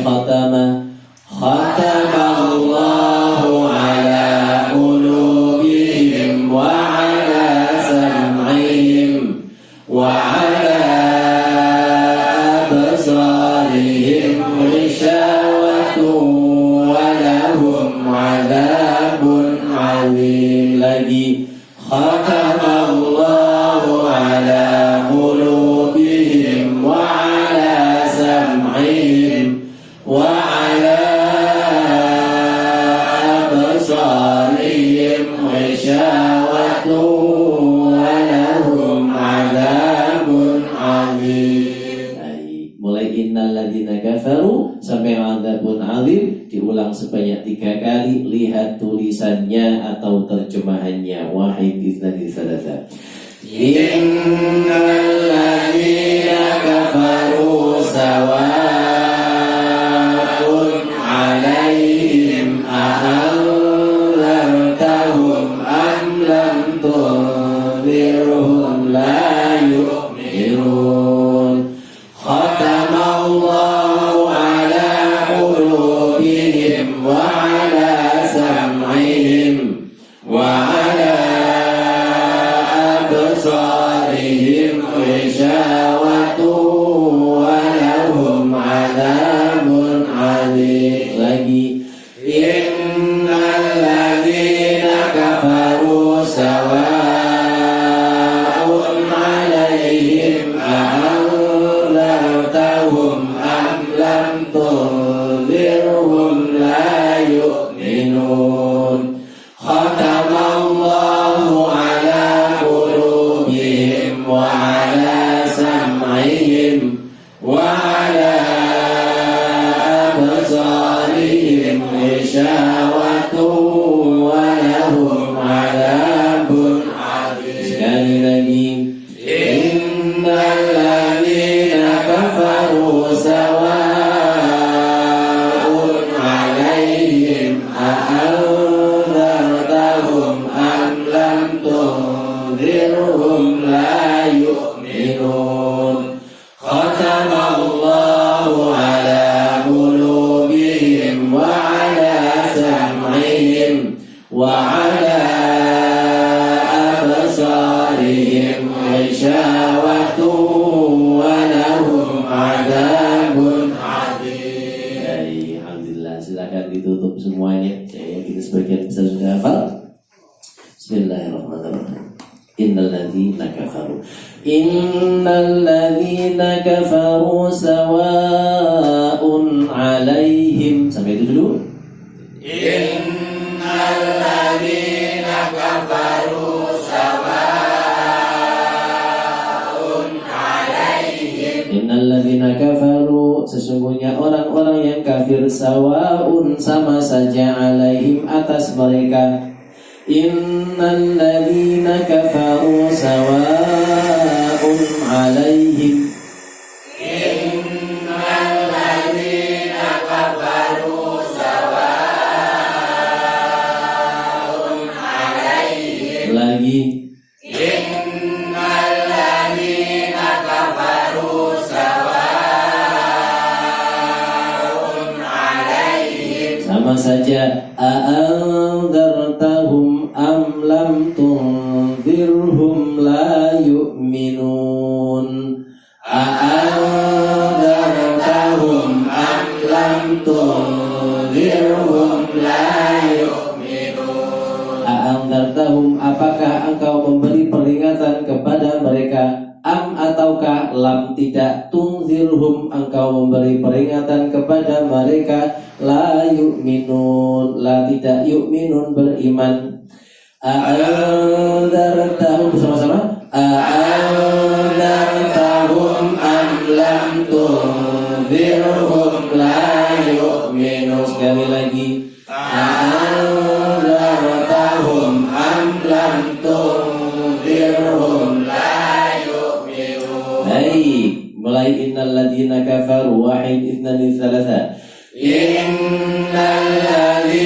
Speaker 1: khatamallahu ala qulubihim wa ala sam'ihim wa ala absarihim ghishawatun wa lahum adabun adim. Lagi khatamallahu ala qulubihim wa ala sam'ihim wa ala absarihim ghishawatun wa lahum adabun adim. Mulai innal ladzina kafaru sampai adzabun alim diulang sebanyak 3 kali. Lihat tulisannya atau terjemahannya. Wahid itsnani tsalatsa. Innal ladzina kafaru sawa'un 'alaihim a'anzartahum am lam tunzirhum la yu'minun. Khatamallahu ala qulubihim wa ala sam'ihim wa ala absarihim ghishawatun wa lahum adabun alim. Lagi innal ladzina kafaru sawa'un 'alaihim a'anzartahum am lam tunzirhum la yu'minun. Khatamallahu ala qulubihim wa ala sam'ihim wa ala absarihim ghishawatun wa lahum adabun adim. Sekali lagi innal ladzina kafaru sawa'un 'alaihim a'anzartahum am lam tunzirhum la yu'minun. Khatamallahu ala qulubihim wa ala sam'ihim wa ala absarihim ghishawatun wa lahum adabun adim. Alhamdulillah, silakan ditutup semuanya. Saya yakin sebagian besar sudah hafal. Bismillahirrahmanirrahim. Innal ladzina kafaru sawa'un 'alaihim. Sampai itu dulu.
Speaker 2: Innal ladzina kafaru sawa'un 'alaihim.
Speaker 1: Innal ladzina kafaru, sesungguhnya orang-orang yang kafir, sawa'un, sama saja, 'alaihim, atas mereka. Innal ladzina kafaru sawa'un 'alaihim.
Speaker 2: Innal ladzina kafaru sawa'un 'alaihim.
Speaker 1: Lagi
Speaker 2: Innal ladzina kafaru sawa'un 'alaihim.
Speaker 1: sama saja, a'anzartahum am lam tunzirhum la yu'minun. A'anzartahum am lam tunzirhum la yu'minun. A'anzartahum, apakah engkau memberi peringatan kepada mereka? Am, ataukah lam, tidak, tunzirhum, engkau memberi peringatan kepada mereka, la yu'minun, la, tidak, yu'minun, beriman. A'anzartahum, sama-sama. A'anzartahum am lam tunzirhum la yu'minun. Sekali lagi. A'anzartahum am lam tunzirhum la yu'minun. Baik, mulai innal ladzina kafaru, wahid itsnani tsalatsa. Innal ladzina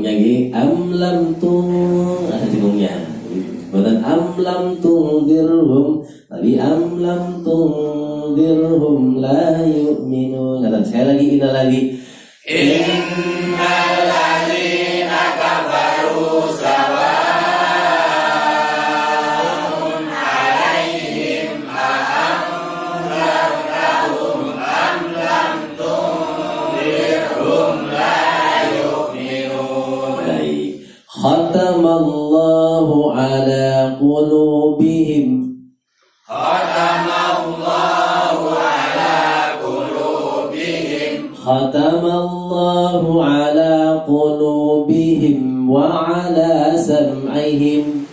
Speaker 1: dengungnya gini, lam ada dengungnya. Bukan lam tundirhum, tapi lam tundirhum la yu'minun. Kata sekali lagi,
Speaker 2: innal ladzina kafaru sawa'un 'alaihim a'anzartahum am lam tunzirhum la yu'minun.
Speaker 1: Baik. Khatamallahu ala qulubihim.
Speaker 2: Khatamallahu ala qulubihim.
Speaker 1: Khatamallahu ala qulubihim wa ala sam'ihim.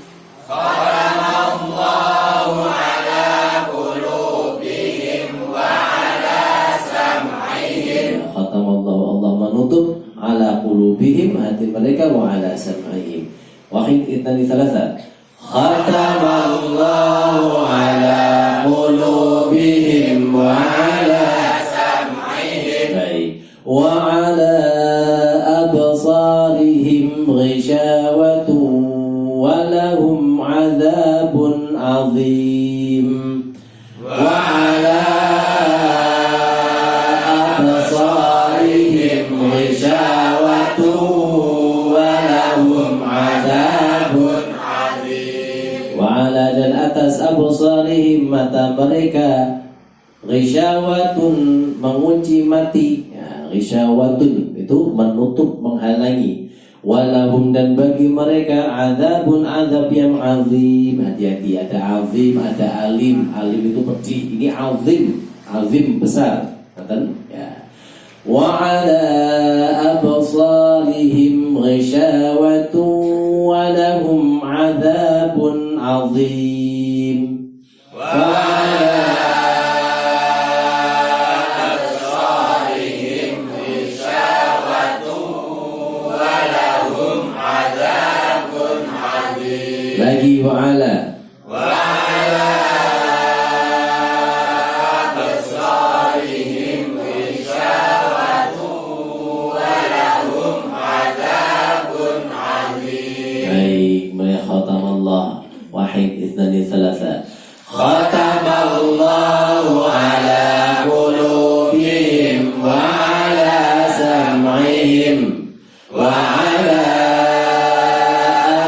Speaker 2: Khatamallahu ala qulubihim wa ala sam'ihim.
Speaker 1: Khatamallahu, Allah menutup ala qulubihim, hati mereka, wa ala sam'ihim. Wahid itani thalatha. Khatamallahu ala qulubihim wa ala
Speaker 2: sam'ihim.
Speaker 1: Baik. Wa ala absarihim ghishawatun wa lahum 'adzabun 'adzim. Wa ala absarihim ghishawatun wa lahum 'adzabun
Speaker 2: 'adzim.
Speaker 1: wa ala, dan atas absarihim, mata mereka, ghishawatun, mengunci mati. Ghisyawatun itu menutup, menghalangi. Walahum, dan bagi mereka, adzabun, azab yang azim. Hati-hati, ada azim, ada alim. Alim itu pedih, ini azim, azim besar. Katakan ya. Wa ala absarihim ghisyawatun wa lahum adzabun azim. Wa lagi wa ala
Speaker 2: absarihim ghishawatun wa lahum 'adzabun 'adzim.
Speaker 1: baik. Khatamallah. Wahid ithnani thalatha. Khatamallahu ala qulubihim wa ala sam'ihim wa ala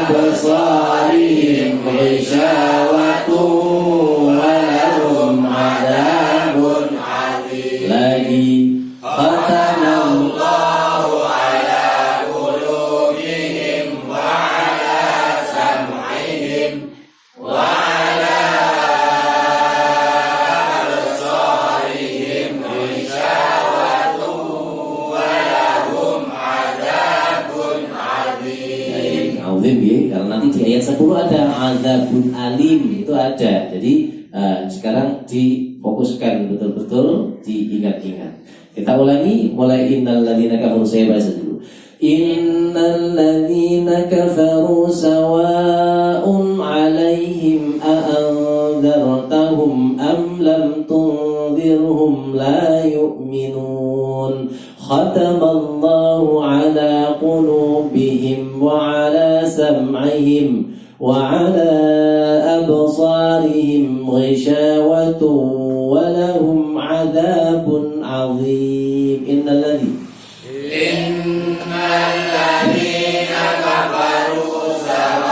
Speaker 1: absarihim ghishawatun wa lahum 'adzabun 'adzim. Lagi.
Speaker 2: Khatamallahu ala qulubihim wa ala sam'ihim wa ala absarihim ghishawatun wa lahum 'adzabun 'adzim.
Speaker 1: Azim ya, karena nanti di ayat 10 ada azabun alim, itu ada. Jadi sekarang difokuskan betul-betul, diingat-ingat. Kita ulangi mulai innal ladzina kafaru, saya baca dulu. Innal ladzina kafaru sawa'un 'alaihim a'anzartahum am lam tunzirhum la yu'minun. Khatamallahu ala qulubihim wa ala sam'ihim wa ala absarihim ghishawatun wa lahum 'adzabun 'adzim. Innal
Speaker 2: ladzina kafaru sawa'un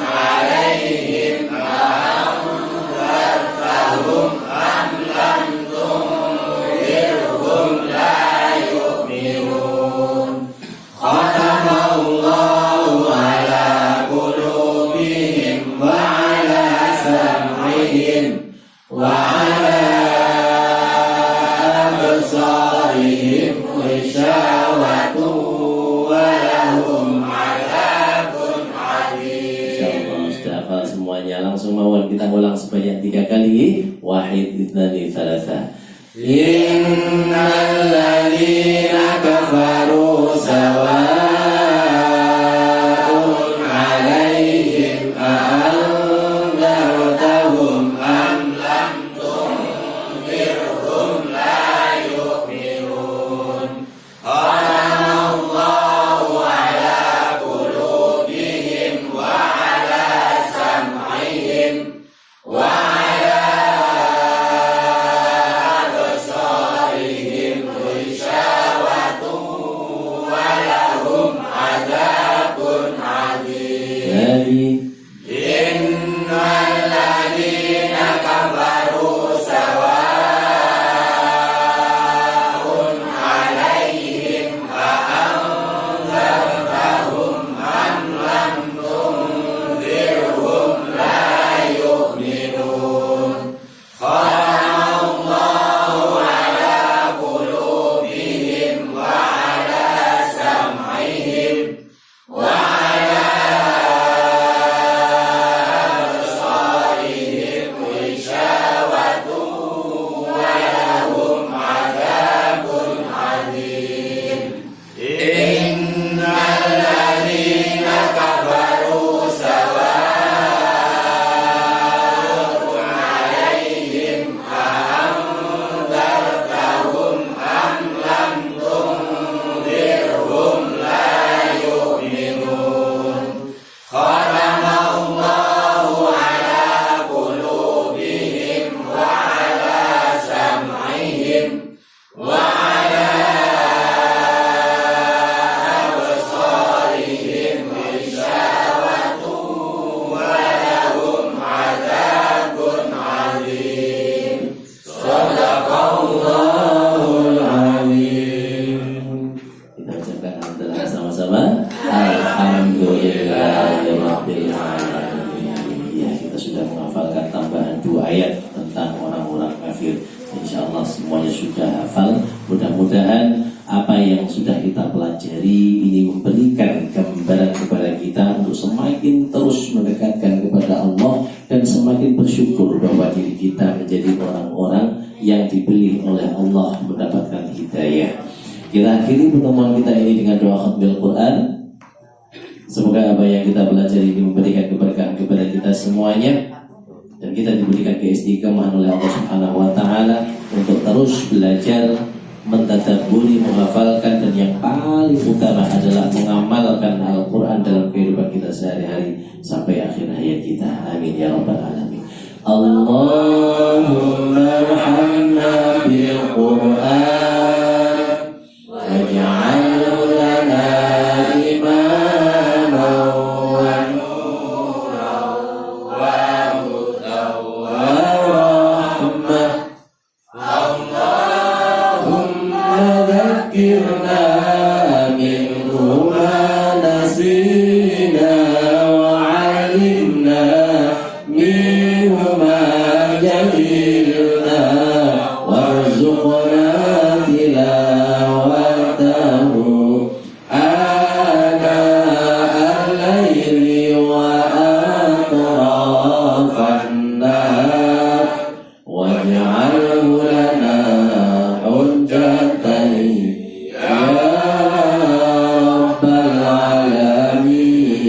Speaker 2: 'alaihim a'anzartahum am lam tunzirhum la yu'minun. Khatamallahu ala qulubihim wa ala sam'ihim wa ala absarihim ghishawatun wa lahum 'adzabun 'adzim.
Speaker 1: Insyaallah sudah hafal semuanya. Langsung mawon kita ulang sebanyak 3 kali. Wahid ithnani thalatha.
Speaker 2: Innal ladzina kafaru sawa'un 'alaihim a'anzartahum am lam tunzirhum la yu'minun.
Speaker 1: akhiri pertemuan kita ini dengan doa khatmil Quran. Semoga apa yang kita pelajari ini memberikan keberkahan kepada kita semuanya, dan kita diberikan keistiqomahan oleh Allah Subhanahu wa taala untuk terus belajar, mentadabburi, menghafalkan, dan yang paling utama adalah mengamalkan Al-Qur'an dalam kehidupan kita sehari-hari sampai akhir hayat kita. Amin ya rabbal alamin. Allahumma arhamna bil Qur'an waj'alhu lana imaman wa nuran wa hudan wa rahmah. Allahumma dhakkirna minhu ma nasina wa 'allimna minhu ma jahilna warzuqna tilawatahu ana al-laili wa atrafan nahar waj'alhu lana hujjatan ya rabbal alamin.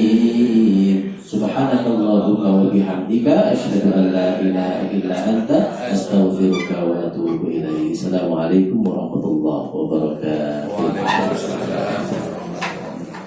Speaker 1: Subhanakallahumma wa bihamdika asyhadu an la ilaha illa anta astaghfiruka wa atubu ilaik. Assalamualaikum warahmatullahi